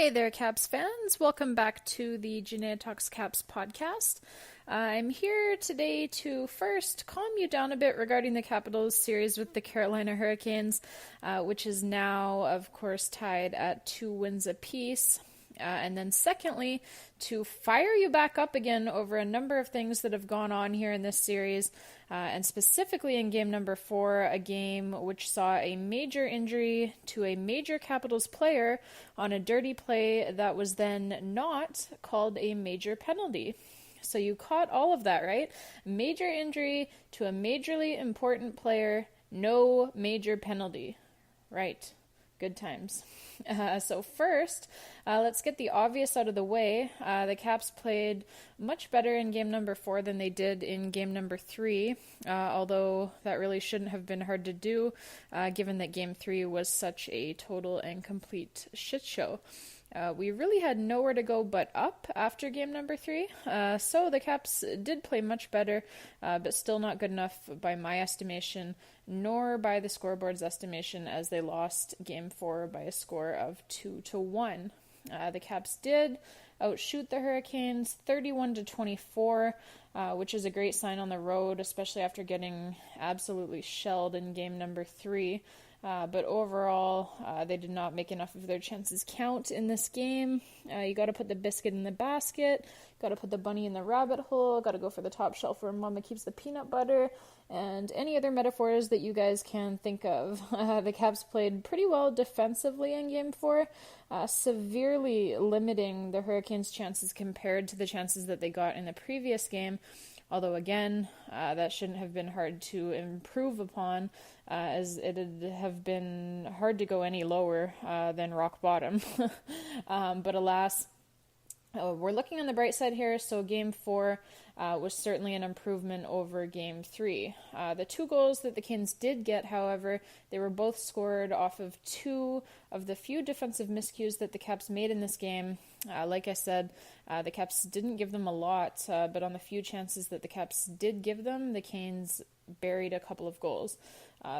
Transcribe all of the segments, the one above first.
Hey there, Caps fans. Welcome back to the Janae Talks Caps podcast. I'm here today to first calm you down a bit regarding the Capitals series with the Carolina Hurricanes, which is now, of course, tied at 2 wins apiece. And then secondly, to fire you back up again over a number of things that have gone on here in this series, and specifically in game number 4, a game which saw a major injury to a major Capitals player on a dirty play that was then not called a major penalty. So you caught all of that, right? Major injury to a majorly important player, no major penalty. Right. Good times. So first, let's get the obvious out of the way. The Caps played much better in game number 4 than they did in game number 3, although that really shouldn't have been hard to do, given that game 3 was such a total and complete shit show. We really had nowhere to go but up after game number 3, so the Caps did play much better, but still not good enough by my estimation, nor by the scoreboard's estimation, as they lost game 4 by a score of 2-1. The Caps did outshoot the Hurricanes 31-24, which is a great sign on the road, especially after getting absolutely shelled in game number 3. But overall, they did not make enough of their chances count in this game. You got to put the biscuit in the basket, got to put the bunny in the rabbit hole, got to go for the top shelf where mama keeps the peanut butter, and any other metaphors that you guys can think of. The Caps played pretty well defensively in game 4, severely limiting the Hurricanes' chances compared to the chances that they got in the previous game. Although, again, that shouldn't have been hard to improve upon, as it would have been hard to go any lower than rock bottom. But alas, we're looking on the bright side here, so Game 4 was certainly an improvement over Game 3. The 2 goals that the Canes did get, however, they were both scored off of 2 of the few defensive miscues that the Caps made in this game. Like I said, the Caps didn't give them a lot, but on the few chances that the Caps did give them, the Canes buried a couple of goals.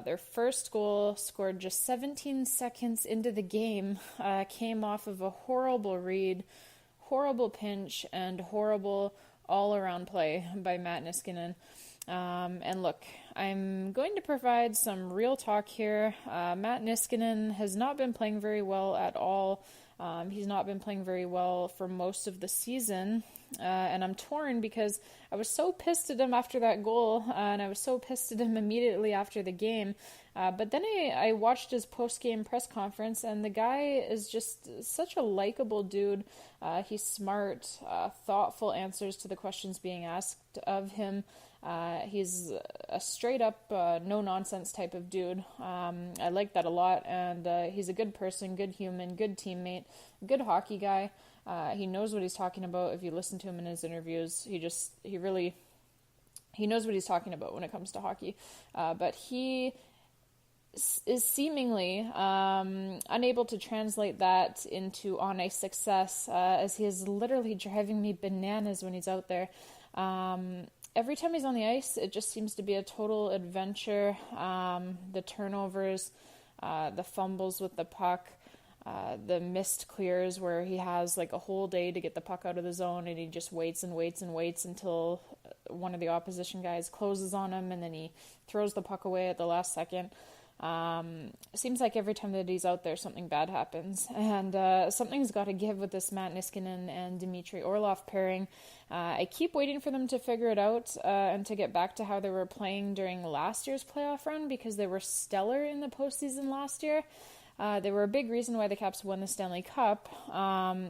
Their first goal, scored just 17 seconds into the game, came off of a horrible read, horrible pinch, and horrible all-around play by Matt Niskanen. And look, I'm going to provide some real talk here. Matt Niskanen has not been playing very well at all. He's not been playing very well for most of the season, and I'm torn because I was so pissed at him after that goal, and I was so pissed at him immediately after the game. But then I watched his post-game press conference, and the guy is just such a likable dude. He's smart, thoughtful answers to the questions being asked of him. He's a straight-up, no-nonsense type of dude. I like that a lot, and he's a good person, good human, good teammate, good hockey guy. He knows what he's talking about. If you listen to him in his interviews, he knows what he's talking about when it comes to hockey. But he is seemingly unable to translate that into on-ice success, as he is literally driving me bananas when he's out there. Every time he's on the ice, it just seems to be a total adventure. The turnovers, the fumbles with the puck, the missed clears where he has like a whole day to get the puck out of the zone, and he just waits and waits and waits until one of the opposition guys closes on him, and then he throws the puck away at the last second. It seems like every time that he's out there, something bad happens, and something's got to give with this Matt Niskanen and Dmitry Orlov pairing. I keep waiting for them to figure it out and to get back to how they were playing during last year's playoff run, because they were stellar in the postseason last year. They were a big reason why the Caps won the Stanley Cup.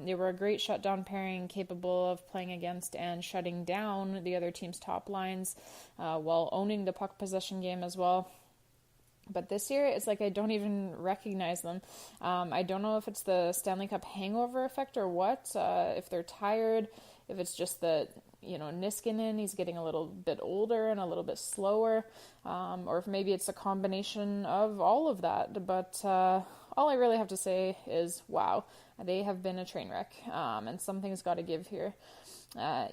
They were a great shutdown pairing, capable of playing against and shutting down the other team's top lines while owning the puck possession game as well. But this year, it's like I don't even recognize them. I don't know if it's the Stanley Cup hangover effect or what, if they're tired, if it's just that, Niskanen, he's getting a little bit older and a little bit slower, or if maybe it's a combination of all of that. But all I really have to say is, wow, they have been a train wreck, and something's got to give here.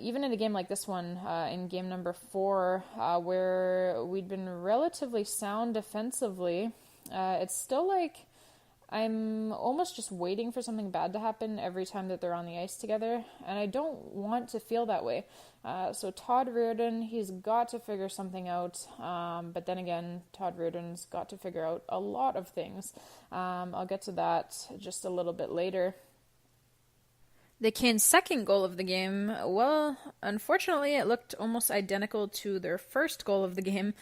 Even in a game like this one, in game number 4, where we'd been relatively sound defensively, it's still like I'm almost just waiting for something bad to happen every time that they're on the ice together, and I don't want to feel that way. So Todd Reardon, he's got to figure something out, but then again, Todd Reardon's got to figure out a lot of things. I'll get to that just a little bit later. The Canes' second goal of the game, well, unfortunately, it looked almost identical to their first goal of the game.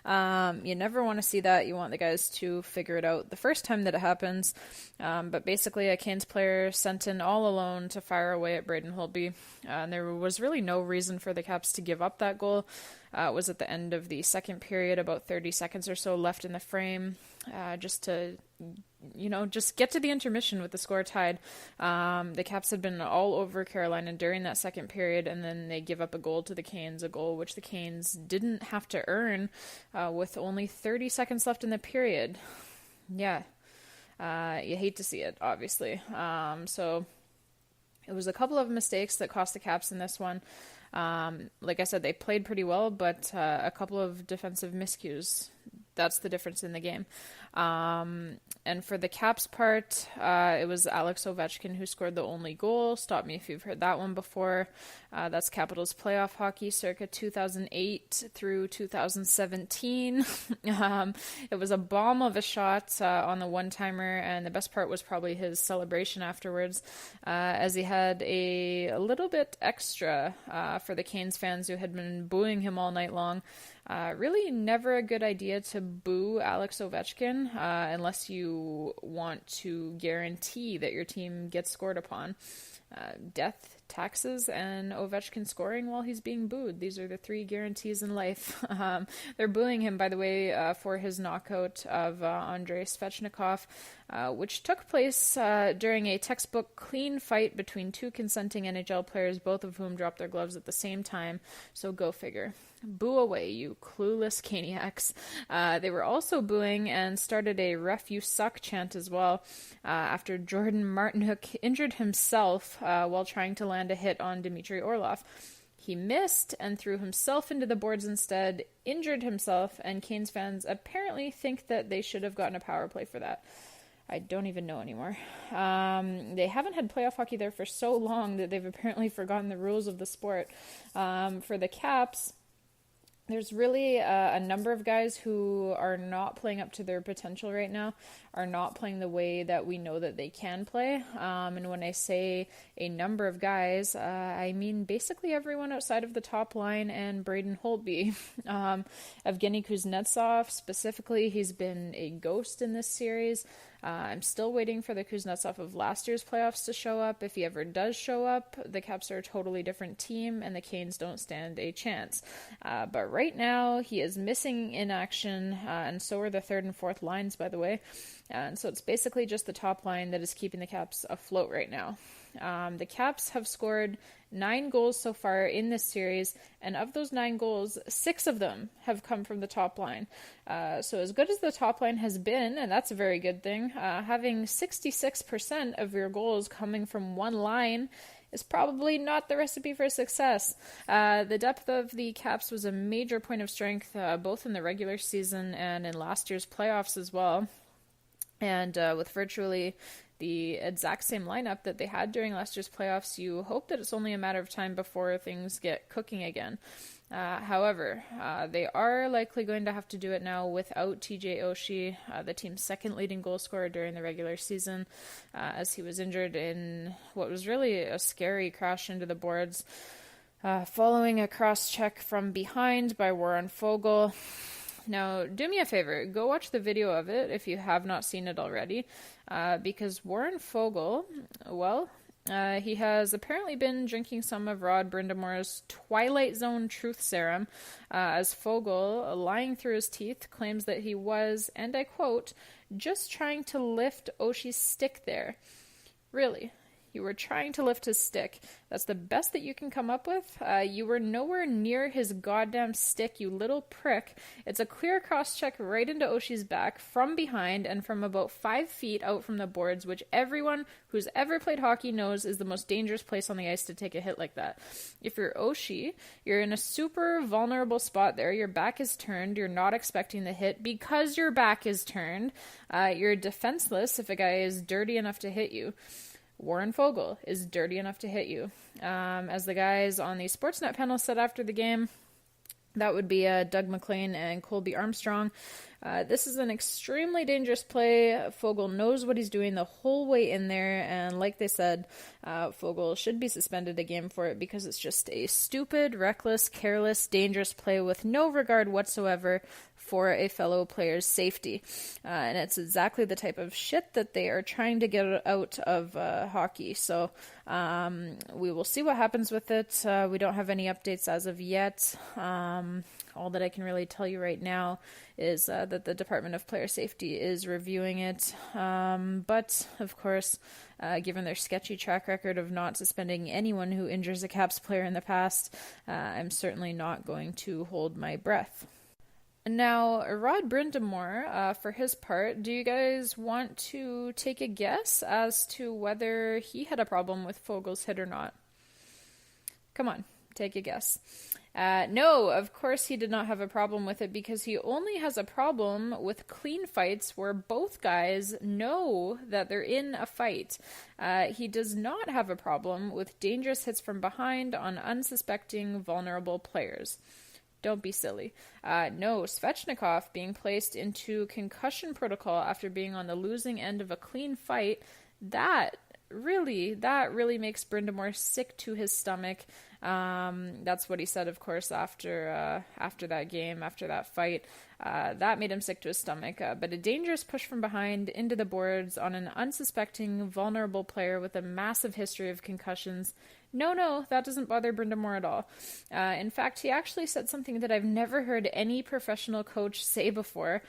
You never want to see that. You want the guys to figure it out the first time that it happens. But basically, a Canes player sent in all alone to fire away at Braden Holtby. And there was really no reason for the Caps to give up that goal. It was at the end of the second period, about 30 seconds or so left in the frame, just to just get to the intermission with the score tied. The Caps had been all over Carolina during that second period, and then they give up a goal to the Canes, a goal which the Canes didn't have to earn with only 30 seconds left in the period. Yeah, you hate to see it, obviously. So it was a couple of mistakes that cost the Caps in this one. Like I said, they played pretty well, but a couple of defensive miscues. That's the difference in the game. And for the Caps part, it was Alex Ovechkin who scored the only goal. Stop me if you've heard that one before. That's Capitals playoff hockey circa 2008 through 2017. It was a bomb of a shot on the one-timer, and the best part was probably his celebration afterwards, as he had a little bit extra for the Canes fans who had been booing him all night long. Really never a good idea to boo Alex Ovechkin unless you want to guarantee that your team gets scored upon. Death, taxes, and Ovechkin scoring while he's being booed. These are the three guarantees in life. They're booing him, by the way, for his knockout of Andrei Svechnikov, which took place during a textbook clean fight between two consenting NHL players, both of whom dropped their gloves at the same time. So go figure. Boo away, you clueless Caniacs. They were also booing and started a "ref you suck" chant as well after Jordan Martinook injured himself while trying to land a hit on Dmitry Orlov. He missed and threw himself into the boards instead, injured himself, and Canes fans apparently think that they should have gotten a power play for that. I don't even know anymore. They haven't had playoff hockey there for so long that they've apparently forgotten the rules of the sport. For the Caps, there's really a number of guys who are not playing up to their potential right now, are not playing the way that we know that they can play. And when I say a number of guys, I mean basically everyone outside of the top line and Braden Holtby. Evgeny Kuznetsov, specifically, he's been a ghost in this series. I'm still waiting for the Kuznetsov of last year's playoffs to show up. If he ever does show up, the Caps are a totally different team, and the Canes don't stand a chance. But right now, he is missing in action, and so are the third and fourth lines, by the way. And so it's basically just the top line that is keeping the Caps afloat right now. The Caps have scored 9 goals so far in this series, and of those 9 goals, 6 of them have come from the top line. So as good as the top line has been, and that's a very good thing, having 66% of your goals coming from one line is probably not the recipe for success. The depth of the Caps was a major point of strength, both in the regular season and in last year's playoffs as well. And with virtually the exact same lineup that they had during last year's playoffs, you hope that it's only a matter of time before things get cooking again. However, they are likely going to have to do it now without TJ Oshie, the team's second leading goal scorer during the regular season, as he was injured in what was really a scary crash into the boards, following a cross-check from behind by Warren Foegele. Now, do me a favor, go watch the video of it if you have not seen it already, because Warren Foegele, well, he has apparently been drinking some of Rod Brind'Amour's Twilight Zone Truth Serum, as Foegele, lying through his teeth, claims that he was, and I quote, just trying to lift Oshie's stick there. Really? You were trying to lift his stick. That's the best that you can come up with. You were nowhere near his goddamn stick, you little prick. It's a clear cross-check right into Oshie's back from behind and from about 5 feet out from the boards, which everyone who's ever played hockey knows is the most dangerous place on the ice to take a hit like that. If you're Oshie, you're in a super vulnerable spot there. Your back is turned. You're not expecting the hit because your back is turned. You're defenseless if a guy is dirty enough to hit you. Warren Foegele is dirty enough to hit you. As the guys on the Sportsnet panel said after the game, that would be Doug McLean and Colby Armstrong. This is an extremely dangerous play. Foegele knows what he's doing the whole way in there, and like they said, Foegele should be suspended a game for it because it's just a stupid, reckless, careless, dangerous play with no regard whatsoever for a fellow player's safety. And it's exactly the type of shit that they are trying to get out of hockey. So we will see what happens with it. We don't have any updates as of yet. All that I can really tell you right now is that the Department of Player Safety is reviewing it. But, of course, given their sketchy track record of not suspending anyone who injures a Caps player in the past, I'm certainly not going to hold my breath. Now, Rod Brind'Amour, for his part, do you guys want to take a guess as to whether he had a problem with Foegele's hit or not? Come on, take a guess. No, of course he did not have a problem with it because he only has a problem with clean fights where both guys know that they're in a fight. He does not have a problem with dangerous hits from behind on unsuspecting, vulnerable players. Don't be silly. No, Svechnikov being placed into concussion protocol after being on the losing end of a clean fight, that really makes Brind'Amour sick to his stomach. That's what he said, of course, after that game, after that fight. That made him sick to his stomach. But a dangerous push from behind into the boards on an unsuspecting, vulnerable player with a massive history of concussions. No, that doesn't bother Brind'Amour at all. In fact, he actually said something that I've never heard any professional coach say before.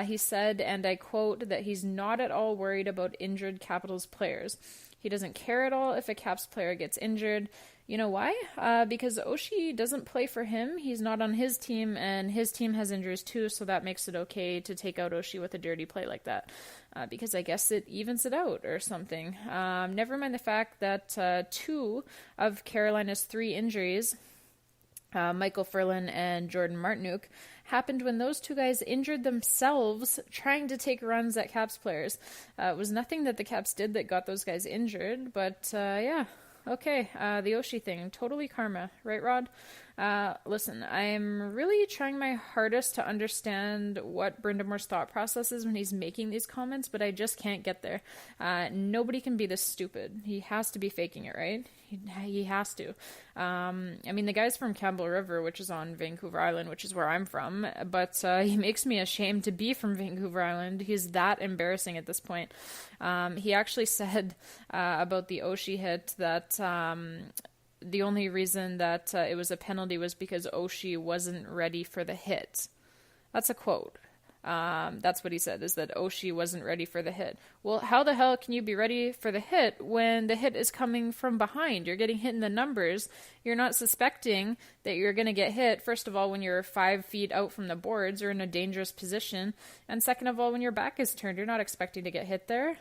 He said, and I quote, that he's not at all worried about injured Capitals players. He doesn't care at all if a Caps player gets injured. You know why? Because Oshie doesn't play for him. He's not on his team, and his team has injuries too, so that makes it okay to take out Oshie with a dirty play like that. Because I guess it evens it out or something. Never mind the fact that 2 of Carolina's 3 injuries, Michael Ferland and Jordan Martinook, happened when those 2 guys injured themselves trying to take runs at Caps players. It was nothing that the Caps did that got those guys injured, but yeah. Okay, the Oshie thing, totally karma, right, Rod? Listen, I'm really trying my hardest to understand what Brind'Amour's thought process is when he's making these comments, but I just can't get there. Nobody can be this stupid. He has to be faking it, right? He has to. I mean, the guy's from Campbell River, which is on Vancouver Island, which is where I'm from, but he makes me ashamed to be from Vancouver Island. He's that embarrassing at this point. He actually said about the Oshie hit that the only reason that it was a penalty was because Oshie wasn't ready for the hit. That's a quote. That's what he said, is that Oshie wasn't ready for the hit. Well, how the hell can you be ready for the hit when the hit is coming from behind? You're getting hit in the numbers. You're not suspecting that you're going to get hit, first of all, when you're 5 feet out from the boards or in a dangerous position. And second of all, when your back is turned, you're not expecting to get hit there.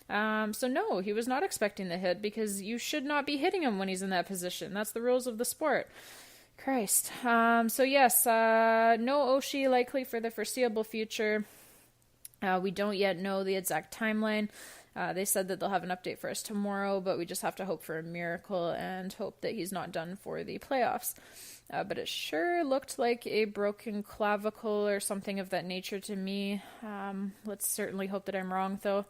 So no, he was not expecting the hit because you should not be hitting him when he's in that position. That's the rules of the sport. Christ. So yes, no Oshie likely for the foreseeable future. We don't yet know the exact timeline. They said that they'll have an update for us tomorrow, but we just have to hope for a miracle and hope that he's not done for the playoffs. But it sure looked like a broken clavicle or something of that nature to me. Let's certainly hope that I'm wrong, though.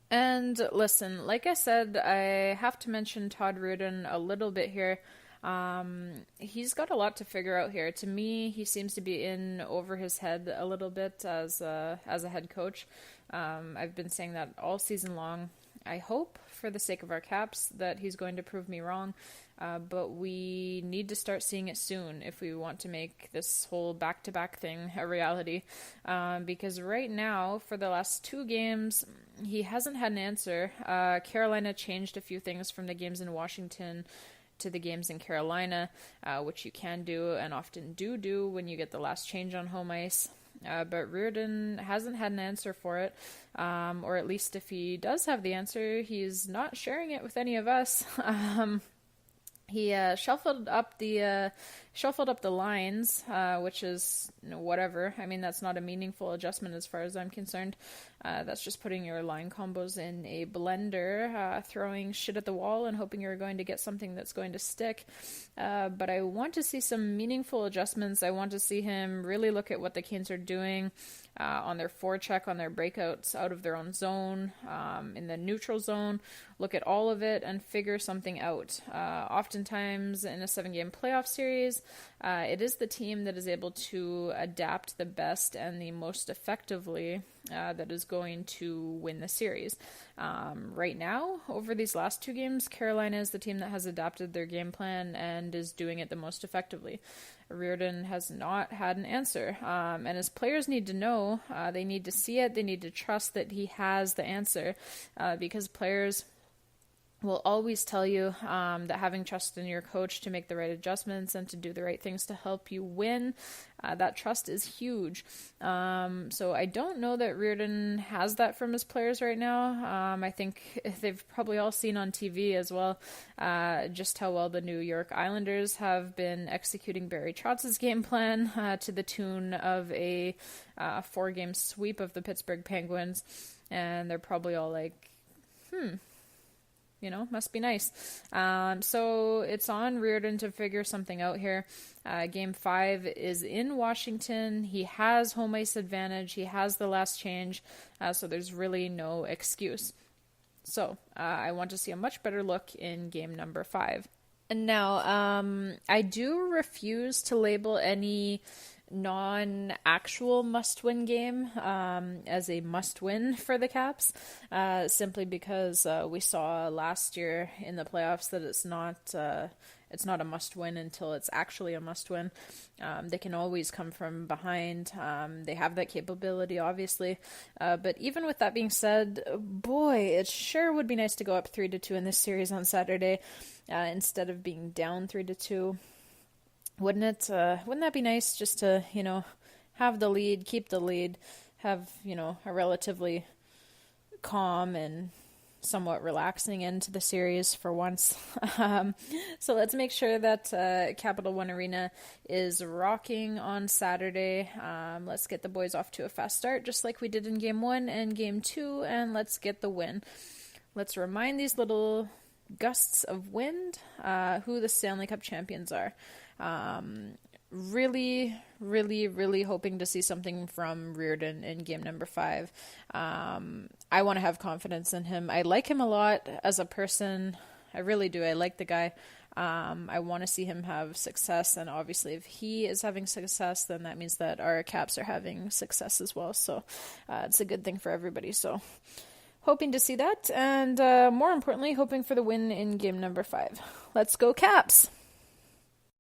And listen, like I said, I have to mention Todd Rudin a little bit here. He's got a lot to figure out here. To me, he seems to be in over his head a little bit as a head coach. I've been saying that all season long. I hope, for the sake of our Caps, that he's going to prove me wrong. But we need to start seeing it soon if we want to make this whole back-to-back thing a reality. Because right now, for the last 2 games, he hasn't had an answer. Carolina changed a few things from the games in Washington to the games in Carolina, which you can do and often do when you get the last change on home ice. But Reardon hasn't had an answer for it, or at least if he does have the answer, he's not sharing it with any of us. He shuffled up the lines, which is whatever. I mean, that's not a meaningful adjustment as far as I'm concerned. That's just putting your line combos in a blender, throwing shit at the wall and hoping you're going to get something that's going to stick. But I want to see some meaningful adjustments. I want to see him really look at what the Canes are doing on their forecheck, on their breakouts out of their own zone, in the neutral zone. Look at all of it and figure something out. Oftentimes in a 7-game playoff series, it is the team that is able to adapt the best and the most effectively that is going to win the series. Right now, over these last 2 games, Carolina is the team that has adapted their game plan and is doing it the most effectively. Reardon has not had an answer, and as players need to know, they need to see it, they need to trust that he has the answer, because players will always tell you that having trust in your coach to make the right adjustments and to do the right things to help you win, that trust is huge. So I don't know that Reardon has that from his players right now. I think they've probably all seen on TV as well just how well the New York Islanders have been executing Barry Trotz's game plan to the tune of a 4-game sweep of the Pittsburgh Penguins. And they're probably all like, must be nice. So it's on Reardon to figure something out here. Game 5 is in Washington. He has home ice advantage. He has the last change. So there's really no excuse. So I want to see a much better look in game number 5. And now, I do refuse to label any non-actual must-win game as a must-win for the Caps, simply because we saw last year in the playoffs that it's not a must-win until it's actually a must-win. They can always come from behind. They have that capability, obviously. But even with that being said, boy, it sure would be nice to go up 3-2 in this series on Saturday instead of being down 3-2. Wouldn't that be nice just to, have the lead, keep the lead, have, a relatively calm and somewhat relaxing end to the series for once. So let's make sure that Capital One Arena is rocking on Saturday. Let's get the boys off to a fast start, just like we did in Game 1 and Game 2, and let's get the win. Let's remind these little gusts of wind who the Stanley Cup champions are. Really, really, really hoping to see something from Reardon in game number 5. I want to have confidence in him. I like him a lot as a person. I really do. I like the guy. I want to see him have success, and obviously if he is having success, then that means that our Caps are having success as well. So it's a good thing for everybody. So hoping to see that, and more importantly, hoping for the win in game number 5. Let's go Caps!